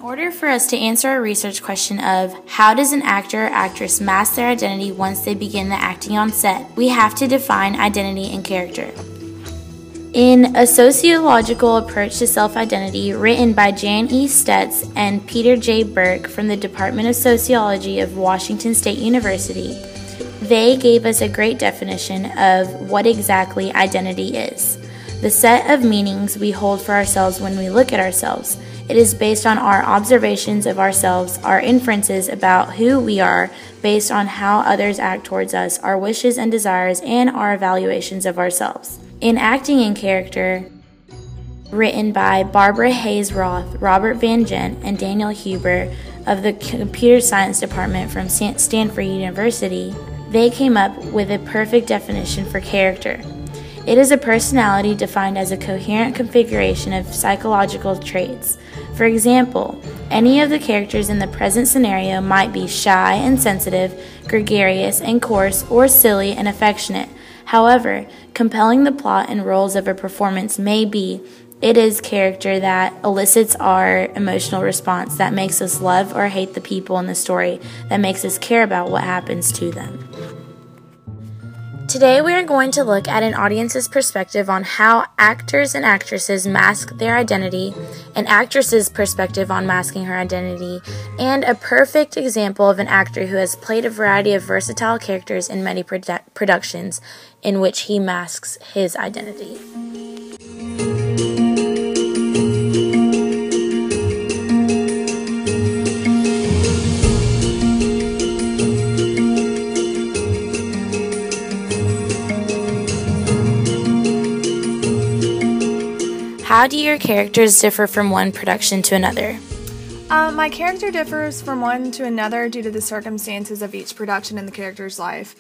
order for us to answer our research question of how does an actor or actress mask their identity once they begin the acting on set, we have to define identity and character. In A Sociological Approach to Self-Identity, written by Jan E. Stetz and Peter J. Burke from the Department of Sociology of Washington State University, they gave us a great definition of what exactly identity is. The set of meanings we hold for ourselves when we look at ourselves. It is based on our observations of ourselves, our inferences about who we are based on how others act towards us, our wishes and desires, and our evaluations of ourselves. In Acting in Character, written by Barbara Hayes Roth, Robert Van Gent, and Daniel Huber of the Computer Science Department from Stanford University, they came up with a perfect definition for character. It is a personality defined as a coherent configuration of psychological traits. For example, any of the characters in the present scenario might be shy and sensitive, gregarious and coarse, or silly and affectionate. However, compelling the plot and roles of a performance may be, it is character that elicits our emotional response, that makes us love or hate the people in the story, that makes us care about what happens to them. Today we are going to look at an audience's perspective on how actors and actresses mask their identity, an actress's perspective on masking her identity, and a perfect example of an actor who has played a variety of versatile characters in many productions in which he masks his identity. How do your characters differ from one production to another? My character differs from one to another due to the circumstances of each production in the character's life.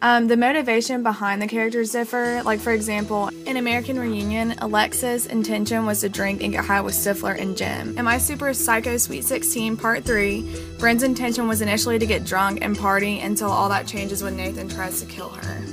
The motivation behind the characters differ. Like, for example, in American Reunion, Alexa's intention was to drink and get high with Stifler and Jim. In My Super Psycho Sweet 16 Part 3, Bryn's intention was initially to get drunk and party until all that changes when Nathan tries to kill her.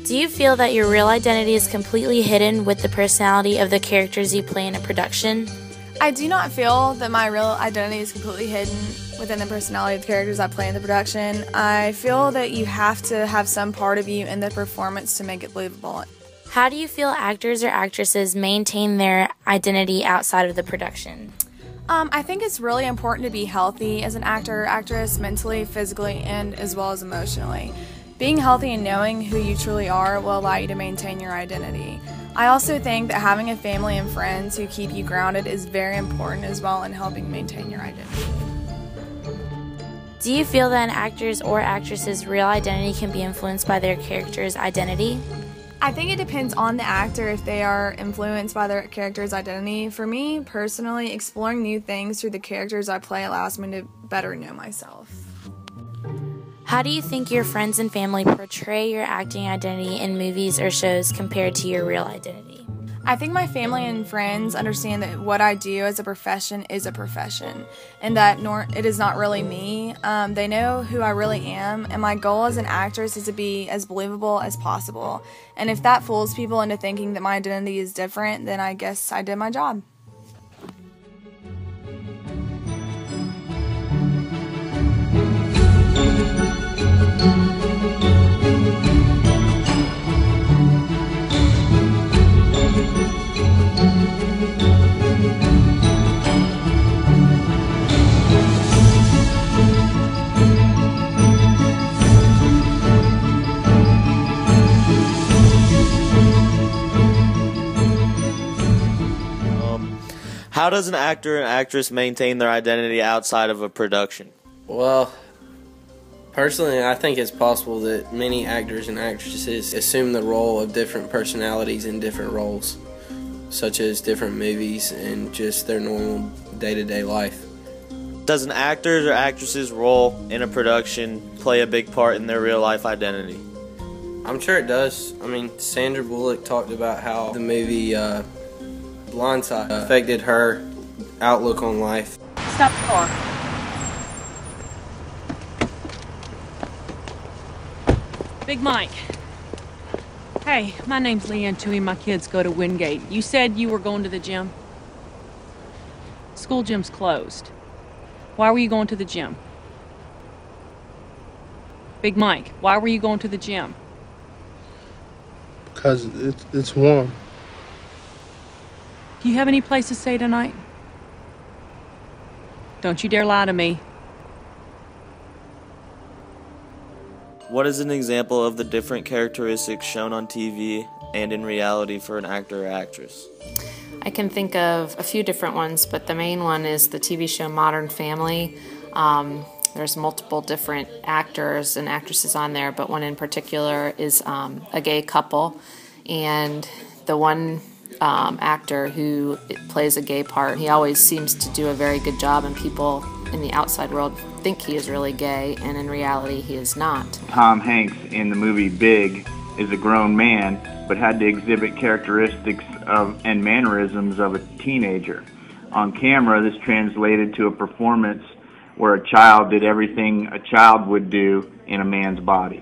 Do you feel that your real identity is completely hidden with the personality of the characters you play in a production? I do not feel that my real identity is completely hidden within the personality of the characters I play in the production. I feel that you have to have some part of you in the performance to make it believable. How do you feel actors or actresses maintain their identity outside of the production? I think it's really important to be healthy as an actor or actress, mentally, physically, and as well as emotionally. Being healthy and knowing who you truly are will allow you to maintain your identity. I also think that having a family and friends who keep you grounded is very important as well in helping maintain your identity. Do you feel that an actor's or actress's real identity can be influenced by their character's identity? I think it depends on the actor if they are influenced by their character's identity. For me, personally, exploring new things through the characters I play allows me to better know myself. How do you think your friends and family portray your acting identity in movies or shows compared to your real identity? I think my family and friends understand that what I do as a profession is a profession, and that it is not really me. They know who I really am, and my goal as an actress is to be as believable as possible. And if that fools people into thinking that my identity is different, then I guess I did my job. How does an actor and actress maintain their identity outside of a production? Well, personally, I think it's possible that many actors and actresses assume the role of different personalities in different roles, such as different movies and just their normal day-to-day life. Does an actor's or actress's role in a production play a big part in their real-life identity? I'm sure it does. I mean, Sandra Bullock talked about how the movie Blindside affected her outlook on life. Stop the car. Big Mike. Hey, my name's Leanne Toohey. My kids go to Wingate. You said you were going to the gym? school gym's closed. Why were you going to the gym? Big Mike, why were you going to the gym? Because it's warm. Do you have any place to stay tonight? Don't you dare lie to me. What is an example of the different characteristics shown on TV and in reality for an actor or actress? I can think of a few different ones, but the main one is the TV show Modern Family. There's multiple different actors and actresses on there, but one in particular is a gay couple. And the one actor who plays a gay part, he always seems to do a very good job, and people in the outside world think he is really gay, and in reality he is not. Tom Hanks in the movie Big is a grown man, but had to exhibit characteristics of and mannerisms of a teenager. On camera, this translated to a performance where a child did everything a child would do in a man's body.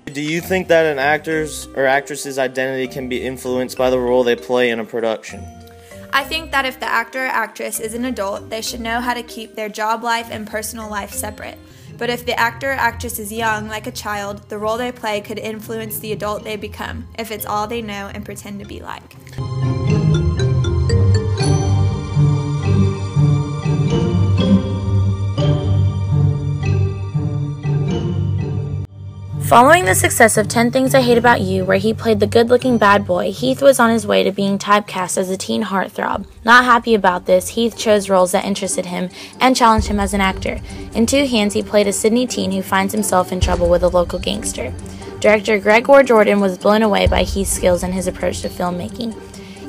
Do you think that an actor's or actress's identity can be influenced by the role they play in a production? I think that if the actor or actress is an adult, they should know how to keep their job life and personal life separate. But if the actor or actress is young, like a child, the role they play could influence the adult they become, if it's all they know and pretend to be like. Following the success of 10 Things I Hate About You, where he played the good-looking bad boy, Heath was on his way to being typecast as a teen heartthrob. Not happy about this, Heath chose roles that interested him and challenged him as an actor. In Two Hands, he played a Sydney teen who finds himself in trouble with a local gangster. Director Gregor Jordan was blown away by Heath's skills and his approach to filmmaking.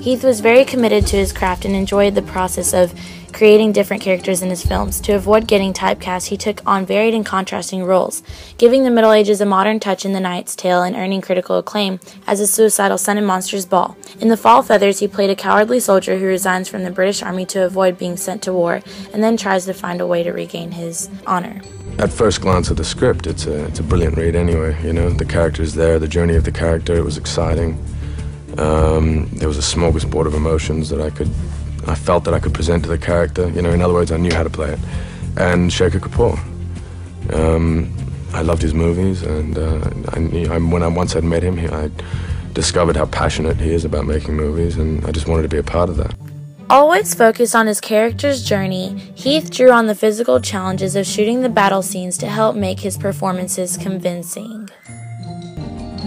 Heath was very committed to his craft and enjoyed the process of creating different characters in his films. To avoid getting typecast, he took on varied and contrasting roles, giving the Middle Ages a modern touch in The Knight's Tale and earning critical acclaim as a suicidal son in Monsters Ball. In The Fall of Feathers, he played a cowardly soldier who resigns from the British Army to avoid being sent to war and then tries to find a way to regain his honor. At first glance at the script, it's a brilliant read anyway. You know, the character's there, the journey of the character, it was exciting. There was a smorgasbord of emotions that I felt that I could present to the character. You know, in other words, I knew how to play it. And Shekhar Kapoor. I loved his movies, and once I'd met him, I discovered how passionate he is about making movies, and I just wanted to be a part of that. Always focused on his character's journey, Heath drew on the physical challenges of shooting the battle scenes to help make his performances convincing.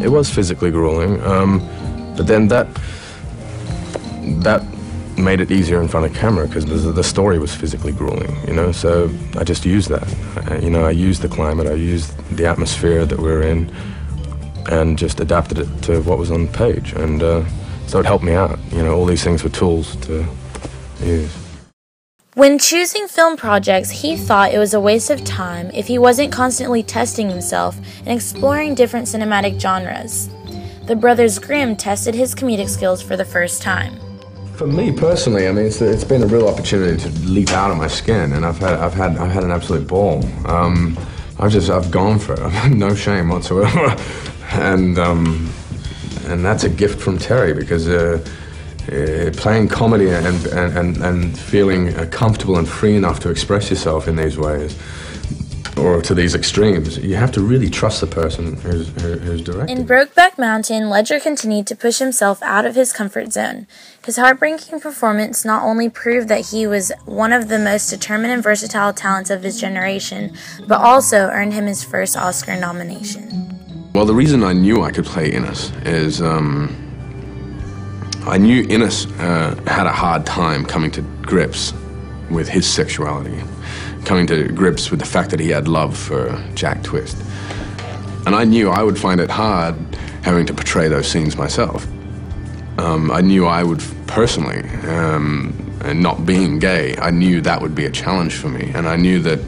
It was physically grueling, but then that made it easier in front of camera because the story was physically grueling, you know, so I just used that. I used the climate, I used the atmosphere that we're in and just adapted it to what was on the page, and so it helped me out. You know, all these things were tools to use. When choosing film projects, he thought it was a waste of time if he wasn't constantly testing himself and exploring different cinematic genres. The brothers Grimm tested his comedic skills for the first time. For me personally, I mean, it's been a real opportunity to leap out of my skin, and I've had an absolute ball. I've gone for it, no shame whatsoever, and that's a gift from Terry because playing comedy and feeling comfortable and free enough to express yourself in these ways, or to these extremes, you have to really trust the person who's directing. In Brokeback Mountain, Ledger continued to push himself out of his comfort zone. His heartbreaking performance not only proved that he was one of the most determined and versatile talents of his generation, but also earned him his first Oscar nomination. Well, the reason I knew I could play Innes is I knew Innes had a hard time coming to grips with his sexuality, coming to grips with the fact that he had love for Jack Twist. And I knew I would find it hard having to portray those scenes myself. I knew I would personally, and not being gay, I knew that would be a challenge for me. And I knew that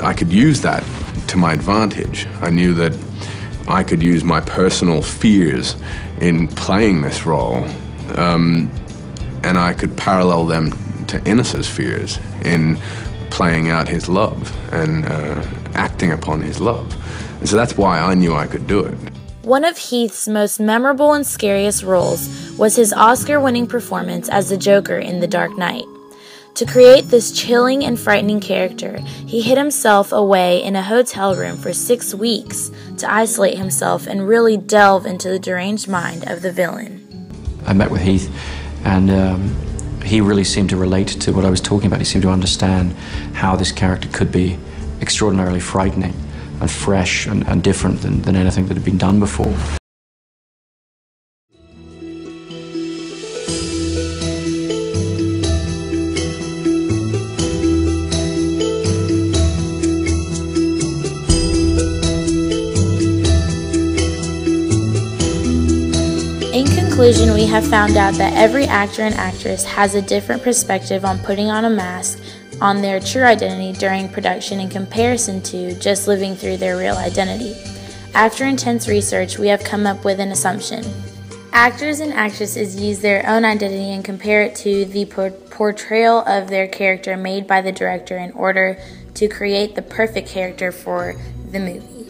I could use that to my advantage. I knew that I could use my personal fears in playing this role, and I could parallel them to Innes's fears in playing out his love and acting upon his love. And so that's why I knew I could do it. One of Heath's most memorable and scariest roles was his Oscar-winning performance as the Joker in The Dark Knight. To create this chilling and frightening character, he hid himself away in a hotel room for 6 weeks to isolate himself and really delve into the deranged mind of the villain. I met with Heath, and he really seemed to relate to what I was talking about. He seemed to understand how this character could be extraordinarily frightening and fresh and different than anything that had been done before. In conclusion, we have found out that every actor and actress has a different perspective on putting on a mask on their true identity during production in comparison to just living through their real identity. After intense research, we have come up with an assumption. Actors and actresses use their own identity and compare it to the portrayal of their character made by the director in order to create the perfect character for the movie.